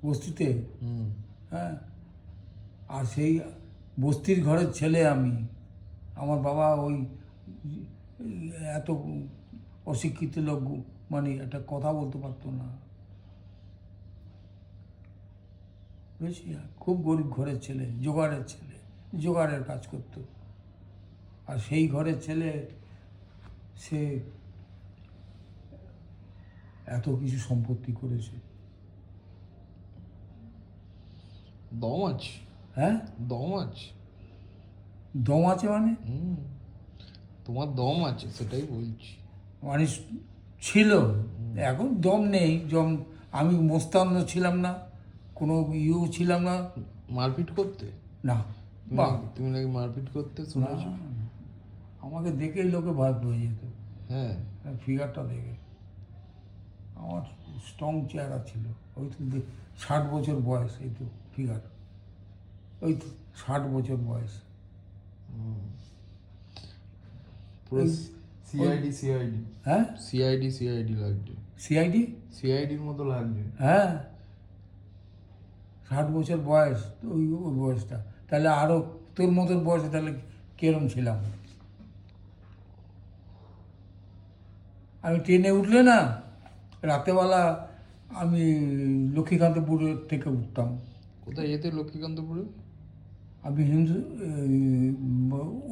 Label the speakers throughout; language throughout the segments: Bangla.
Speaker 1: বস্তিতে। হ্যাঁ, আর সেই বস্তির ঘরের ছেলে আমি। আমার বাবা ওই এত অশিক্ষিত লোক, মানে একটা কথা বলতে পারতো না, বুঝেছি। খুব গরিব ঘরের ছেলে, জোগাড়ের ছেলে, জোগাড়ের কাজ করতো। আর সেই ঘরের ছেলে, সে এত কিছু সম্পত্তি করেছে।
Speaker 2: দম আছে?
Speaker 1: হ্যাঁ,
Speaker 2: দম আছে?
Speaker 1: দম আছে মানে?
Speaker 2: তোমার দম আছে সেটাই বলছি।
Speaker 1: মানে ছিল, এখন দম নেই। আমি মোস্তান্ন ছিলাম না, কোনো ছিলাম না।
Speaker 2: মারপিট করতে?
Speaker 1: না, বাহ,
Speaker 2: তুমি নাকি মারপিট করতে
Speaker 1: না,
Speaker 2: শুনেছি।
Speaker 1: আমাকে দেখেই লোকে ভয় পেয়ে যেত,
Speaker 2: হ্যাঁ।
Speaker 1: ফিগারটা দেখে। আমার স্ট্রং চেহারা ছিল। ওই তো 60 বছর বয়স, এই তো ফিগার, ওই তো 60 বছর বয়স।
Speaker 2: পুরো
Speaker 1: এই
Speaker 2: সিআইডি
Speaker 1: হ্যাঁ,
Speaker 2: সিআইডি লাগছে।
Speaker 1: সিআইডি,
Speaker 2: সিআইডির মতো লাগছে।
Speaker 1: হ্যাঁ, 60 বছর বয়স, ওই ওই বয়সটা। তাহলে আরও তোর মতোর বয়সে তাহলে কিরম ছিলাম। আমি ট্রেনে উঠলে না, রাতেবেলা আমি লক্ষ্মীকান্তপুরের থেকে উঠতাম।
Speaker 2: কোথায় যেতে লক্ষ্মীকান্তপুরে?
Speaker 1: আমি হিন্দু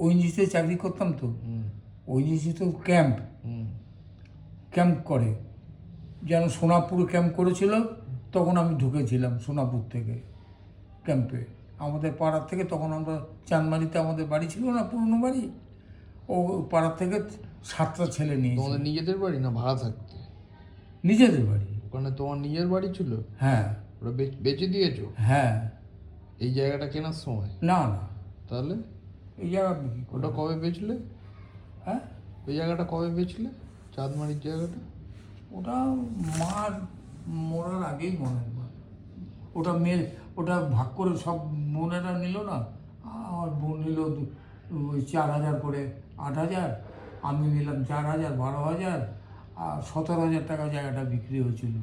Speaker 1: ওএনজিসিতে চাকরি করতাম তো। ওএনজিসি তো ক্যাম্প করে, যেন সোনাপুর ক্যাম্প করেছিল, তখন আমি ঢুকেছিলাম সোনাপুর থেকে ক্যাম্পে। আমাদের পাড়ার থেকে, তখন আমরা চাঁদমারিতে আমাদের বাড়ি ছিল না, পুরনো বাড়ি, ও পাড়ার থেকে 7টা ছেলে নিয়েছে।
Speaker 2: তোমাদের নিজেদের বাড়ি না ভাড়া থাকতে?
Speaker 1: নিজেদের বাড়ি।
Speaker 2: ওখানে তোমার নিজের বাড়ি ছিল?
Speaker 1: হ্যাঁ।
Speaker 2: ওটা বেচে দিয়েছো?
Speaker 1: হ্যাঁ।
Speaker 2: এই জায়গাটা কেনার সময়?
Speaker 1: না না,
Speaker 2: তাহলে
Speaker 1: এই জায়গা বিক্রি করে।
Speaker 2: ওটা কবে বেচলে?
Speaker 1: হ্যাঁ,
Speaker 2: ওই জায়গাটা কবে বেচলে, চাঁদমারির জায়গাটা?
Speaker 1: ওটা মার মরার আগেই মনে হয়। ওটা ওটা ভাগ করে সব বোনেরা নিল না। আমার বোন নিল ওই 4,000 করে, 8,000, আমি নিলাম 4,000, 12,000, আর 17,000 টাকা জায়গাটা বিক্রি হয়েছিল।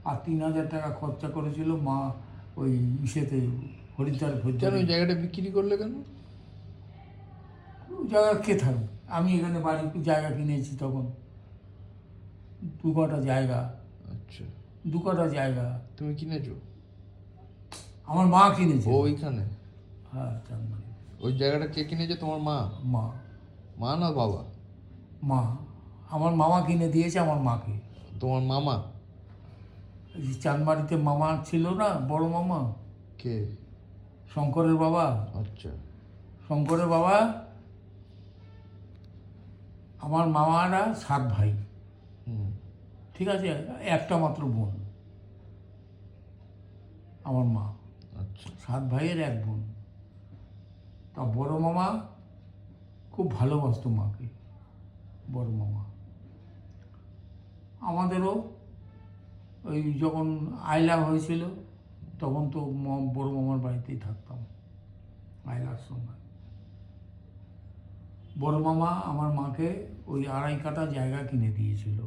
Speaker 1: আর 3,000 টাকা খরচা করেছিল মা ওই ইসেতে, হরিদ্বার
Speaker 2: কেন
Speaker 1: ফরিদ্বার।
Speaker 2: ওই জায়গাটা বিক্রি করলে কেন?
Speaker 1: ওই জায়গা কে থাকবে? আমি এখানে বাড়ি জায়গা কিনেছি তখন, 2 কাঠা জায়গা।
Speaker 2: আচ্ছা,
Speaker 1: 2 কাঠা জায়গা
Speaker 2: তুমি কিনেছো?
Speaker 1: আমার মা কিনেছে।
Speaker 2: ওইখানে?
Speaker 1: হ্যাঁ, চাঁদমারি।
Speaker 2: ওই জায়গাটা কে কিনেছে, তোমার মা?
Speaker 1: মা।
Speaker 2: মা না বাবা?
Speaker 1: মা। আমার মামা কিনে দিয়েছে আমার মাকে।
Speaker 2: তোমার মামা?
Speaker 1: এই যে চাঁদমারিতে মামা ছিল না, বড় মামা,
Speaker 2: কে?
Speaker 1: শঙ্করের বাবা।
Speaker 2: আচ্ছা।
Speaker 1: শঙ্করের বাবা, আমার মামারা 7 ভাই, ঠিক আছে, একটা মাত্র বোন আমার মা।
Speaker 2: আচ্ছা।
Speaker 1: 7 ভাইয়ের 1 বোন। তা বড় মামা খুব ভালোবাসতো মাকে। বড় মামা আমাদেরও ওই যখন আইলা হয়েছিল, তখন তো বড় মামার বাড়িতেই থাকতাম আইলার সময়। বড় মামা আমার মাকে ওই 2.5 কাঠা জায়গা কিনে দিয়েছিল।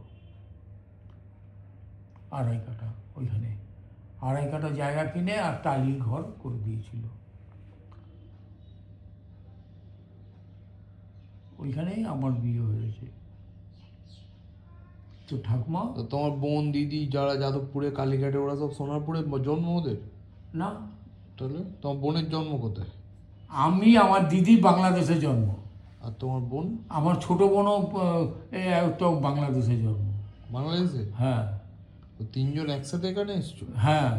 Speaker 1: 2.5 কাঠা, ওইখানে 2.5 কাঠা জায়গা কিনে আর টালির ঘর করে দিয়েছিল। ওইখানেই আমার বিয়ে হয়েছে। তো ঠাকুমা।
Speaker 2: তো তোমার বোন দিদি যারা যাদবপুরে কালীঘাটে, ওরা সব সোনারপুরে জন্ম ওদের?
Speaker 1: না,
Speaker 2: তাহলে তোমার বোনের জন্ম কোথায়?
Speaker 1: আমি, আমার দিদি বাংলাদেশে জন্ম।
Speaker 2: আর তোমার বোন?
Speaker 1: আমার ছোট বোনও তো বাংলাদেশে জন্ম।
Speaker 2: বাংলাদেশে?
Speaker 1: হ্যাঁ।
Speaker 2: তো 3জন একসাথে এখানে এসছো?
Speaker 1: হ্যাঁ,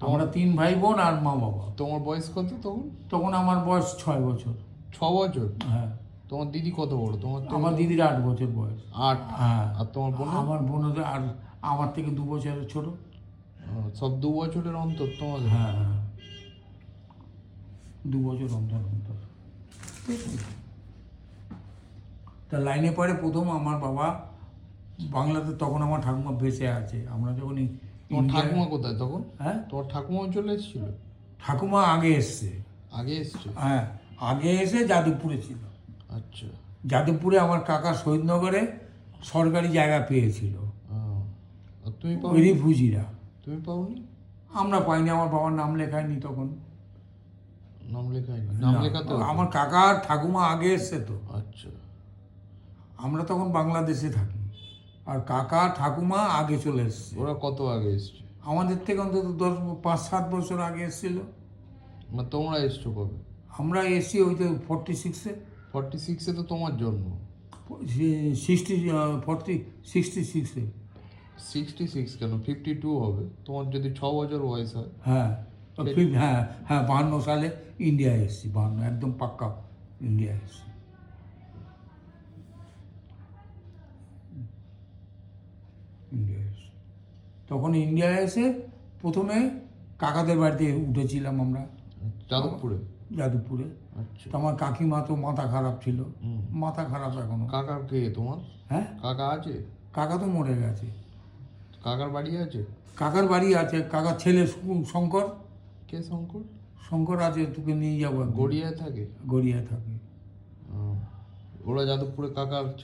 Speaker 1: আমরা 3 ভাই বোন আর মা বাবা।
Speaker 2: তোমার বয়স কত তখন?
Speaker 1: তখন আমার বয়স 6 বছর।
Speaker 2: 6 বছর?
Speaker 1: হ্যাঁ।
Speaker 2: তোমার দিদি কত বড় তোমার থেকে?
Speaker 1: আমার দিদির 8 বছর বয়স।
Speaker 2: 8?
Speaker 1: হ্যাঁ।
Speaker 2: আর তোমার বোন?
Speaker 1: আমার বোনের আর আমার থেকে 2 বছরের ছোট।
Speaker 2: সব 2 বছরের অন্তর তোমাদের?
Speaker 1: হ্যাঁ, হ্যাঁ, 2 বছর অন্তর অন্তর। তা লাইনে পরে প্রথম আমার বাবা বাংলাতে, তখন আমার ঠাকুমা বেঁচে আছে। আমরা যখন
Speaker 2: তোমার ঠাকুমা কোথায় তখন?
Speaker 1: হ্যাঁ,
Speaker 2: তোমার ঠাকুমাও চলে এসেছিল?
Speaker 1: ঠাকুমা আগে এসছে।
Speaker 2: আগে এসছে?
Speaker 1: হ্যাঁ, আগে এসে যাদবপুরে ছিল।
Speaker 2: আচ্ছা।
Speaker 1: যাদবপুরে আমার কাকা শহীদনগরে সরকারি জায়গা পেয়েছিল,
Speaker 2: আর তুমি
Speaker 1: ওই রিফিউজিরা।
Speaker 2: তুমি পাওনি?
Speaker 1: আমরা পাইনি, আমার বাবার নাম লেখায়নি তখন।
Speaker 2: নাম লেখায়নি? নাম
Speaker 1: না,
Speaker 2: লেখাতে হতো?
Speaker 1: আমার কাকা আর ঠাকুমা আগে এসছে তো,
Speaker 2: আচ্ছা।
Speaker 1: আমরা তখন বাংলাদেশে থাকি, আর কাকা ঠাকুমা আগে চলে এসছে।
Speaker 2: ওরা কত আগে এসছে?
Speaker 1: আমাদের থেকে অন্তত 5-7 বছর আগে এসেছিল।
Speaker 2: মানে তোমরা এসছো কবে?
Speaker 1: আমরা এসছি ওই তো 46-এ।
Speaker 2: 46-এ তো তোমার জন্ম।
Speaker 1: 66-এ।
Speaker 2: 66 কেন, 52 হবে তোমার যদি 6 বছর বয়স হয়।
Speaker 1: হ্যাঁ, হ্যাঁ হ্যাঁ, 52 সালে ইন্ডিয়া এসেছি, 52 একদম পাক্কা ইন্ডিয়া এসেছি। ইন্ডিয়া এসে, তখন ইন্ডিয়া এসে প্রথমে কাকাদের বাড়িতে উঠেছিলাম আমরা,
Speaker 2: যাদবপুরে?
Speaker 1: যাদবপুরে।
Speaker 2: আচ্ছা।
Speaker 1: তো আমার কাকিমা তো মাথা খারাপ ছিল,
Speaker 2: হুম।
Speaker 1: মাথা খারাপ এখনো।
Speaker 2: কাকা কে তোমার?
Speaker 1: হ্যাঁ,
Speaker 2: কাকা আছে?
Speaker 1: কাকা তো মরে গেছে।
Speaker 2: কাকার বাড়ি আছে?
Speaker 1: কাকার বাড়ি আছে, কাকার ছেলে শঙ্কর।
Speaker 2: কে শঙ্কর?
Speaker 1: শঙ্কর আছে, তোকে নিয়ে যাবো একদিন।
Speaker 2: গড়িয়ায় থাকে?
Speaker 1: গড়িয়ায় থাকে।
Speaker 2: ওরা যাদবপুরে কাকার